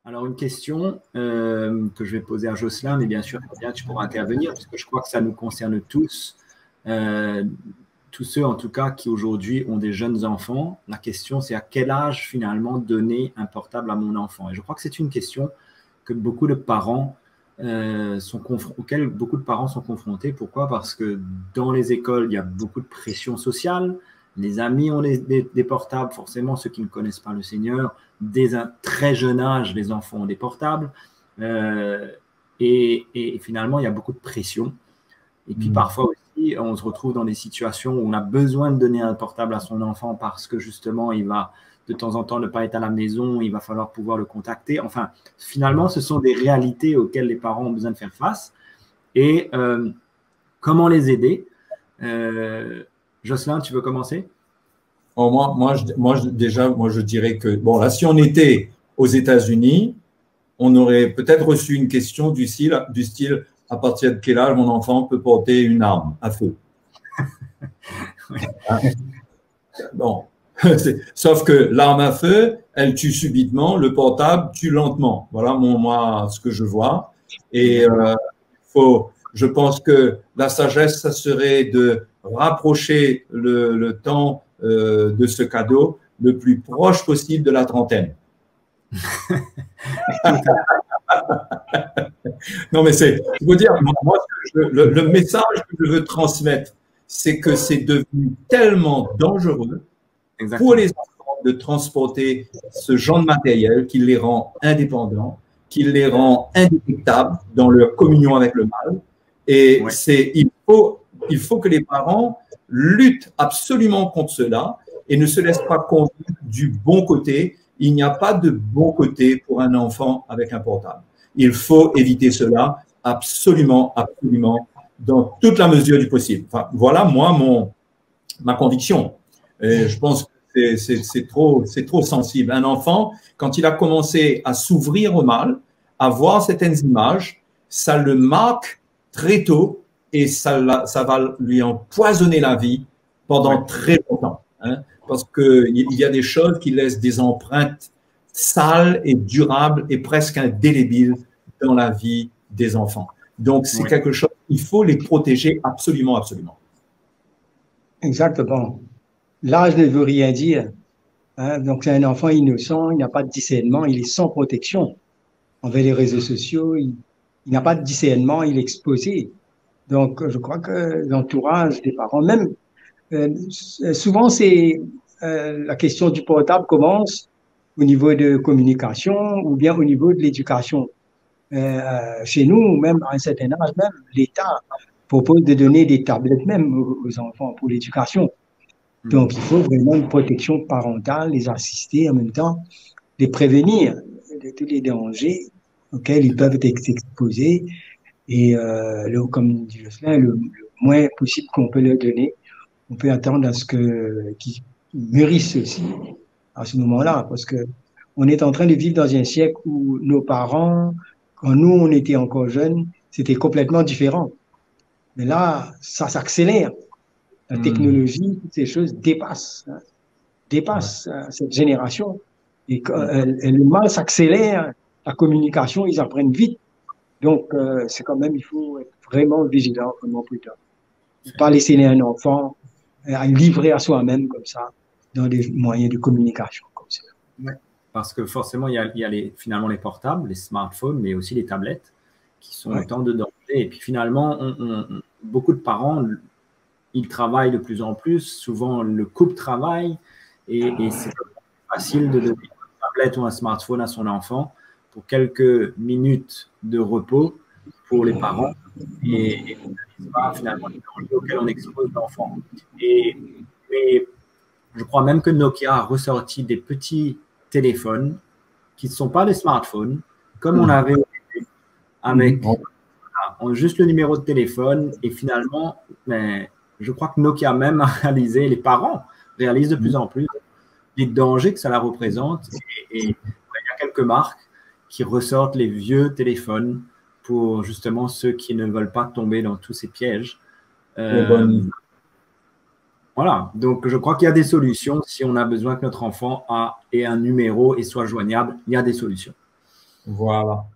Alors, une question que je vais poser à Jocelyn, mais bien sûr, Fabien, tu pourras intervenir, parce que je crois que ça nous concerne tous, tous ceux en tout cas qui aujourd'hui ont des jeunes enfants. La question, c'est à quel âge finalement donner un portable à mon enfant? Et je crois que c'est une question que beaucoup de parents auxquels beaucoup de parents sont confrontés. Pourquoi? Parce que dans les écoles, il y a beaucoup de pression sociale. Les amis ont des portables, forcément, ceux qui ne connaissent pas le Seigneur. Dès un très jeune âge, les enfants ont des portables. Et finalement, il y a beaucoup de pression. Et puis parfois aussi, on se retrouve dans des situations où on a besoin de donner un portable à son enfant parce que justement, il va de temps en temps ne pas être à la maison, il va falloir pouvoir le contacter. Enfin, finalement, ce sont des réalités auxquelles les parents ont besoin de faire face. Et comment les aider? Jocelyn, tu veux commencer? Bon, moi, je dirais que, bon, là, si on était aux États-Unis, on aurait peut-être reçu une question du style, à partir de quel âge mon enfant peut porter une arme à feu? Bon. Sauf que l'arme à feu, elle tue subitement, le portable tue lentement. Voilà, moi, ce que je vois. Et je pense que la sagesse, ça serait de rapprocher le temps de ce cadeau le plus proche possible de la trentaine. Non, mais je veux dire, moi, le message que je veux transmettre, c'est que c'est devenu tellement dangereux pour les enfants de transporter ce genre de matériel qui les rend indépendants, qui les rend indétectables dans leur communion avec le mal. Et il faut que les parents luttent absolument contre cela et ne se laissent pas conduire du bon côté. Il n'y a pas de bon côté pour un enfant avec un portable. Il faut éviter cela absolument, absolument, dans toute la mesure du possible. Enfin, voilà, moi, ma conviction. Et je pense que c'est trop sensible. Un enfant, quand il a commencé à s'ouvrir au mal, à voir certaines images, ça le marque très tôt et ça va lui empoisonner la vie pendant très longtemps. Hein, parce qu'il y a des choses qui laissent des empreintes sales et durables et presque indélébiles dans la vie des enfants. Donc, c'est quelque chose, il faut les protéger absolument, absolument. Exactement. L'âge ne veut rien dire. Hein? Donc, c'est un enfant innocent, il n'a pas de discernement, il est sans protection envers les réseaux sociaux, il n'a pas de discernement, il est exposé. Donc, je crois que l'entourage des parents, même souvent, c'est la question du portable commence au niveau de communication ou bien au niveau de l'éducation. Chez nous, même à un certain âge, même l'État propose de donner des tablettes même aux enfants pour l'éducation. Donc, il faut vraiment une protection parentale, les assister en même temps, les prévenir de tous les dangers auxquels ils peuvent être exposés. Et comme dit Jocelyn, le moins possible qu'on peut leur donner, on peut attendre à ce qu'ils mûrissent aussi à ce moment-là, parce que on est en train de vivre dans un siècle où nos parents, quand nous, on était encore jeunes, c'était complètement différent. Mais là, ça s'accélère. La technologie, toutes ces choses dépassent cette génération. Et quand le mal s'accélère, la communication, ils apprennent vite. Donc, c'est quand même, il faut être vraiment vigilant, vraiment prudent. Ne pas laisser un enfant livrer à soi-même comme ça, dans des moyens de communication comme ça. Ouais. Parce que forcément, il y a finalement les portables, les smartphones, mais aussi les tablettes qui sont autant de danger. Et puis finalement, beaucoup de parents, ils travaillent de plus en plus. Souvent, le couple travaille et c'est facile de donner une tablette ou un smartphone à son enfant pour quelques minutes de repos pour les parents et pas finalement les dangers auxquels on expose l'enfant. Mais je crois même que Nokia a ressorti des petits téléphones qui ne sont pas des smartphones, comme on avait au début, avec juste le numéro de téléphone. Et finalement, je crois que Nokia même a réalisé, les parents réalisent de plus en plus les dangers que cela représente. Et il y a quelques marques qui ressortent les vieux téléphones pour justement ceux qui ne veulent pas tomber dans tous ces pièges. Voilà, donc je crois qu'il y a des solutions. Si on a besoin que notre enfant ait un numéro et soit joignable, il y a des solutions. Voilà.